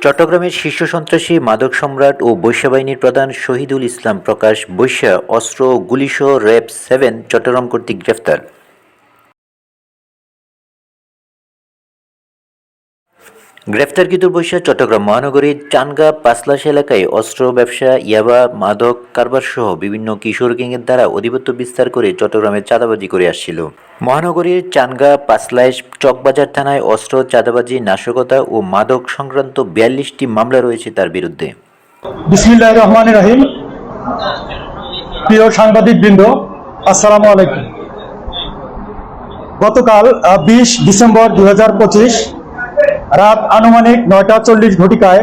চট্টগ্রামের শীর্ষ সন্ত্রাসী মাদক সম্রাট ও বৈশ্য বাহিনীর প্রধান শহীদুল ইসলাম প্রকাশ বৈশ্যা অস্ত্র ও গুলিসহ র্যাব 7 চট্টগ্রাম কর্তৃক গ্রেফতার। গ্রেফতারকৃত বৈশ্যা চট্টগ্রাম মহানগরীর চানগা পাঁচলাশ এলাকায় অস্ত্র ব্যবসা, ইয়াবা, মাদক কারবার সহ বিভিন্ন কিশোর গ্যাংয়ের দ্বারা আধিপত্য বিস্তার করে চট্টগ্রামে চাঁদাবাজি করে আসছিল। মহানগরীর চানগা পাঁচলাশ চকবাজার থানায় অস্ত্র, চাঁদাবাজি, নাশকতা ও মাদক সংক্রান্ত 42টি মামলা রয়েছে তার বিরুদ্ধে। বিসমিল্লাহির রহমানির রহিম। প্রিয় সাংবাদিক বৃন্দ, আসসালামু আলাইকুম। গতকাল 20 ডিসেম্বর 2025 রাত আনুমানিক 9:40 ঘটিকায়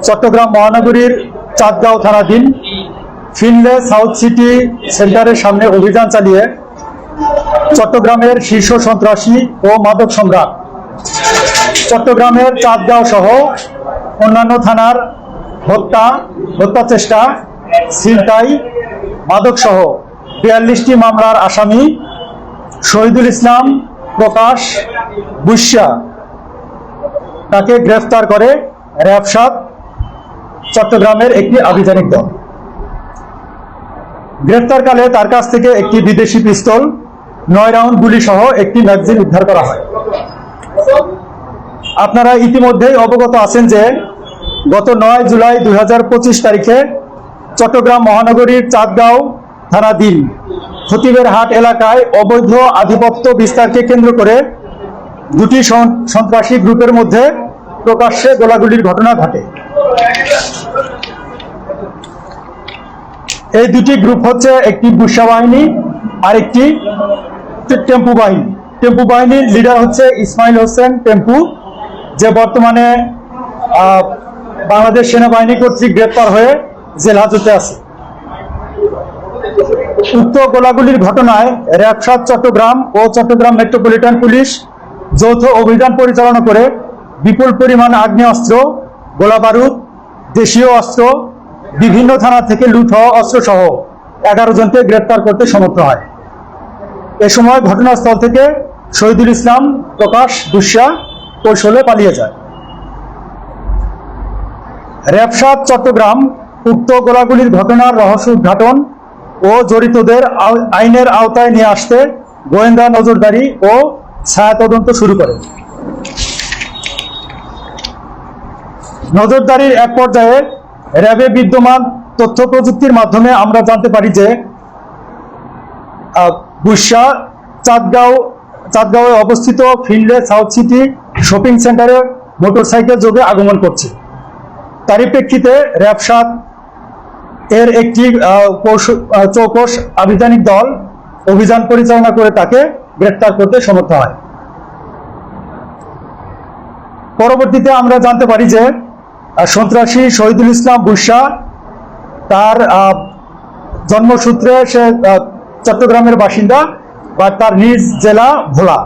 চট্টগ্রাম মহানগরীর চাঁদগাঁও থানাধীন ফিনলে সাউথ সিটি সেন্টারের সামনে অভিযান চালিয়ে চট্টগ্রামের শীর্ষ সন্ত্রাসী ও মাদক সম্রাট চট্টগ্রামের চাঁদগাঁও সহ অন্যান্য থানার হত্যা চেষ্টা, ছিনতাই, মাদক সহ 42টি মামলার আসামি শহীদুল ইসলাম প্রকাশ বৈশ্যা তাকে গ্রেফতার করে র্যাব 7 চট্টগ্রামের একটি আভিযানিক দল। গ্রেফতারকালে তার কাছ থেকে একটি বিদেশি পিস্তল, 9 রাউন্ড গুলি সহ একটি ম্যাগাজিন উদ্ধার করা হয়। আপনারা ইতিমধ্যেই অবগত আছেন যে গত 9 জুলাই 2025 তারিখে চট্টগ্রাম মহানগরীর চাঁদগাঁও থানাধীন খতিবের হাট এলাকায় অবৈধ আধিপত্য বিস্তারকে কেন্দ্র করে দুটি সন্ত্রাসী গ্রুপের মধ্যে প্রকাশ্যে গোলাগুলির ঘটনা ঘটে। এই দুটি গ্রুপ হচ্ছে একটি বৈশ্য বাহিনী আর একটি টেম্পু বাহিনী। টেম্পু বাহিনীর লিডার হচ্ছে ইসমাইল হোসেন টেম্পু, যে বর্তমানে বাংলাদেশ সেনাবাহিনী কর্তৃক গ্রেপ্তার হয়ে জেল হাজতে আছে। উক্ত গোলাগুলির ঘটনায় র্যাব 7 চট্টগ্রাম ও চট্টগ্রাম মেট্রোপলিটন পুলিশ যৌথ অভিযান পরিচালনা করে বিপুল পরিমাণ আগ্নেয়াস্ত্র, গোলা বারুদ, দেশীয় অস্ত্র, বিভিন্ন থানা থেকে লুট হওয়া অস্ত্র সহ 11 জনকে গ্রেপ্তার করতে সমর্থ হয়। এ সময় ঘটনাস্থল থেকে শহীদুল ইসলাম প্রকাশ বৈশ্যা কৌশলে পালিয়ে যায়। র্যাব 7 চট্টগ্রাম উক্ত গোলাগুলির ঘটনার রহস্য উদ্ঘাটন ও জড়িতদের আইনের আওতায় নিয়ে আসতে গোয়েন্দা নজরদারি ও ছায়া তদন্ত শুরু করে। নজরদারির এক পর্যায়ে র্যাবে বিদ্যমান তথ্য প্রযুক্তির মাধ্যমে আমরা জানতে পারি যে বৈশ্যা চাঁদগাঁওয়ে অবস্থিত ফিনলে সাউথ সিটি শপিং সেন্টারে মোটরসাইকেল যোগে আগমন করছে। তারই প্রেক্ষিতে র্যাব 7 এর একটি চৌকস আভিযানিক দল অভিযান পরিচালনা করে তাকে গ্রেফতার করতে সমর্থ হয়। পরবর্তীতে আমরা জানতে পারি যে সন্ত্রাসী শহীদুল ইসলাম বৈশ্যা তার জন্মসূত্রে সে চট্টগ্রামের বাসিন্দা বা তার নিজ জেলা ভোলা।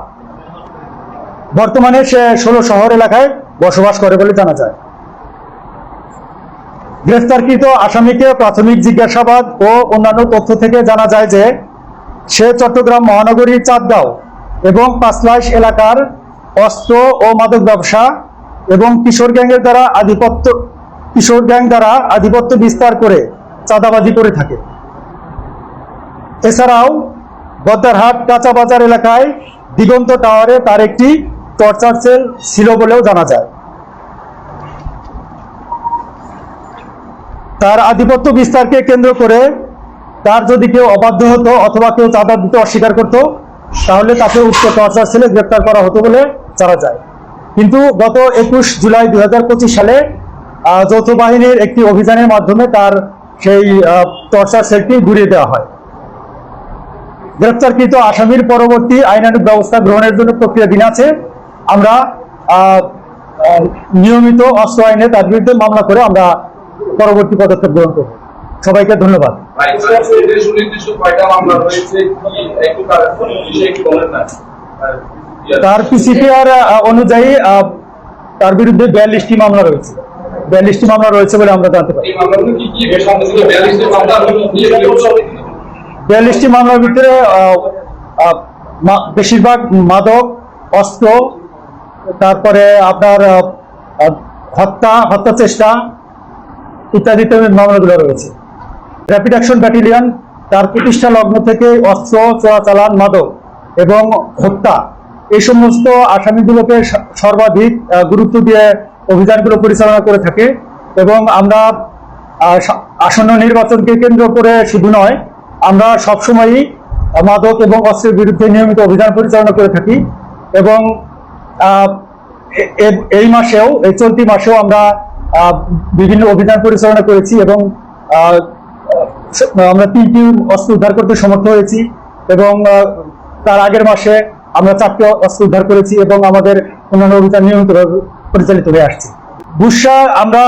বর্তমানে সে 16 শহর এলাকায় বসবাস করে বলে জানা যায়। গ্রেফতারকৃত আসামিকে প্রাথমিক জিজ্ঞাসাবাদ ও অন্যান্য তথ্য থেকে জানা যায় যে সে চট্টগ্রাম মহানগরীর চাঁদগাঁও এবং পাঁচলাশ এলাকার অস্ত্র ও মাদক ব্যবসা এবং কিশোর গ্যাং দ্বারা আধিপত্য বিস্তার করে চাঁদাবাজি করে থাকে। এছাড়াও বদ্দারহাট কাঁচা বাজার এলাকায় দিগন্ত টাওয়ারে তার একটি টর্চার সেল ছিল বলেও জানা যায়। তার আধিপত্য বিস্তারকে কেন্দ্র করে তার যদি কেউ অবাধ্য হতো অথবা কেউ চাঁদা দিতে অস্বীকার করত, তাহলে তাকে উক্ত টর্চার সেলে গ্রেপ্তার করা হতো বলে জানা যায়। কিন্তু গত 21 জুলাই 2025 সালে যৌথ বাহিনীর একটি অভিযানের মাধ্যমে তার সেই টর্চার সেলটি ঘুরিয়ে দেওয়া হয়। গ্রেপ্তারকৃত আসামির পরবর্তী আইনানুগ ব্যবস্থা গ্রহণের জন্য প্রক্রিয়াধীন আছে। আমরা নিয়মিত অস্ত্র আইনে তার বিরুদ্ধে মামলা করে আমরা পরবর্তী পদক্ষেপ গ্রহণ করব। সবাইকে ধন্যবাদ। তার পিসিপিআর অনুযায়ী তার বিরুদ্ধে 42টি মামলা রয়েছে। 42টি মামলা রয়েছে বলে আমরা জানতে পারি। 42টি মামলার ভিতরে বেশিরভাগ মাদক, অস্ত্র তারপরে আপনার হত্যা চেষ্টা ইত্যাদিতে মামলাগুলো রয়েছে। র্যাপিড অ্যাকশন ব্যাটালিয়ন তার প্রতিষ্ঠা লগ্ন থেকে অস্ত্র চোরাচালান, মাদক এবং হত্যা এই সমস্ত আসামিগুলোকে সর্বাধিক গুরুত্ব দিয়ে অভিযানগুলো পরিচালনা করে থাকে। এবং আমরা আসন্ন নির্বাচনকে কেন্দ্র করে শুধু নয়, আমরা সবসময়ই মাদক এবং অস্ত্রের বিরুদ্ধে নিয়মিত অভিযান পরিচালনা করে থাকি। এবং এই মাসেও, এই চলতি মাসেও আমরা বিভিন্ন অভিযান পরিচালনা করেছি এবং আমরা 3টি অস্ত্র উদ্ধার করতে সমর্থ হয়েছি। এবং তার আগের মাসে আমরা 4টি অস্ত্র উদ্ধার করেছি এবং আমাদের অন্যান্য অভিযান নিয়মিতভাবে পরিচালিত হয়ে আসছে। বুশরা আমরা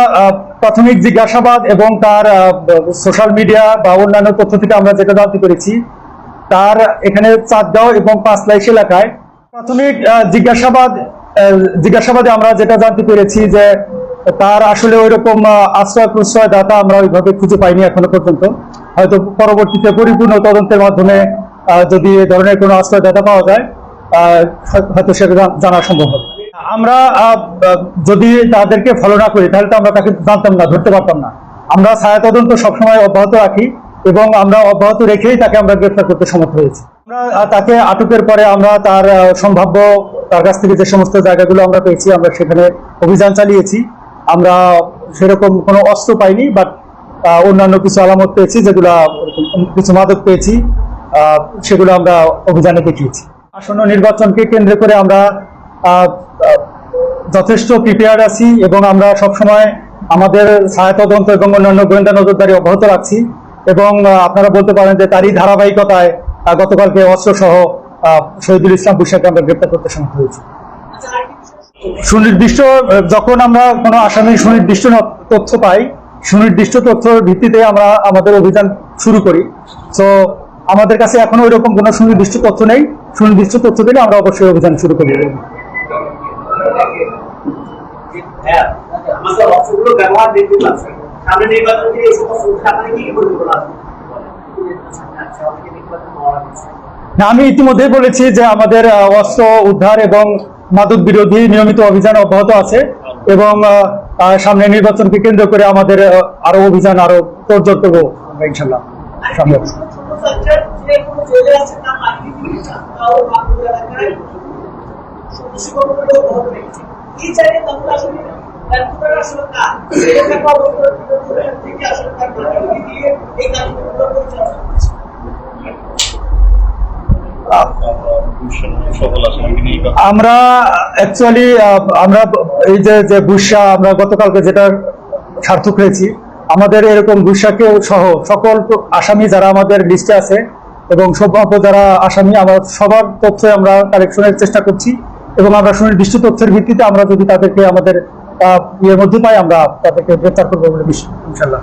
প্রাথমিক জিজ্ঞাসাবাদ এবং তার সোশ্যাল মিডিয়া বা অন্যান্য তথ্য থেকে আমরা যেটা জানতে পেরেছি, তার এখানে চাঁদগাঁও এবং পাঁচলাইশ এলাকায় প্রাথমিক জিজ্ঞাসাবাদে আমরা যেটা জানতে পেরেছি যে তার আসলে ওইরকম আশ্রয় প্রশ্রয় দাতা আমরা ওইভাবে খুঁজে পাইনি এখনো পর্যন্ত। হয়তো পরবর্তীতে পরিপূর্ণ তদন্তের মাধ্যমে যদি এ ধরনের কোনো আশ্রয়দাতা পাওয়া যায়, হয়তো সেটা জানা সম্ভব হবে। আমরা যদি তাদেরকে ফলো না করি তাহলে তো আমরা তাকে জানতাম না, ধরতে পারতাম না। আমরা ছায়া তদন্ত সবসময় অব্যাহত রাখি এবং আমরা অব্যাহত রেখেই তাকে আমরা গ্রেফতার করতে সমর্থ হয়েছি। আমরা তাকে আটকের পরে আমরা তার সম্ভাব্য, তার কাছ থেকে যে সমস্ত জায়গাগুলো আমরা পেয়েছি আমরা সেখানে অভিযান চালিয়েছি। আমরা সেরকম কোনো অস্ত্র পাইনি, বাট অন্যান্য কিছু আলামত পেয়েছি, যেগুলো কিছু মাদক পেয়েছি, সেগুলো আমরা অভিযানে দেখিয়েছি। আসন্ন নির্বাচনকে কেন্দ্র করে আমরা যথেষ্ট প্রিপেয়ার্ড আছি এবং আমরা সবসময় আমাদের ছায়া তদন্ত এবং অন্যান্য গোয়েন্দা নজরদারি অব্যাহত রাখছি। এবং আপনারা বলতে পারেন যে তারই ধারাবাহিকতায় গতকালকে অস্ত্র সহ শহীদুল ইসলাম বুশরাকে আমরা গ্রেপ্তার করতে সমর্থ হয়েছি। সুনির্দিষ্ট, যখন আমরা কোনো আসামির সুনির্দিষ্ট তথ্য পাই, সুনির্দিষ্ট তথ্যের ভিত্তিতে আমরা আমাদের অভিযান শুরু করি। তো আমাদের কাছে এখনো ওইরকম কোনো সুনির্দিষ্ট তথ্য নেই। সুনির্দিষ্ট তথ্য দিলে আমরা অবশ্যই অভিযান শুরু করি। আমি ইতিমধ্যে বলেছি যে আমাদের অস্ত্র উদ্ধার এবং মাদক বিরোধী নিয়মিত অভিযান অব্যাহত আছে এবং সামনে নির্বাচনকে কেন্দ্র করে আমাদের আরো অভিযান আরো তোড়জোড় করবো ইনশাল্লাহ সামনে। আমরা অ্যাকচুয়ালি আমরা এই যে বুশরা আমরা গতকালকে যেটা সার্থক হয়েছি, আমাদের এরকম বুশরাকে সহ সকল আসামি যারা আমাদের লিস্টে আছে এবং সম্ভাব্য যারা আসামি, আমরা সবার তথ্য আমরা কালেকশনের চেষ্টা করছি এবং আমরা সুনির্দিষ্ট তথ্যের ভিত্তিতে আমরা যদি তাদেরকে আমাদের ইয়ের মধ্যে পাই, আমরা তাদেরকে গ্রেফতার করবো বলে ইনশাল্লাহ।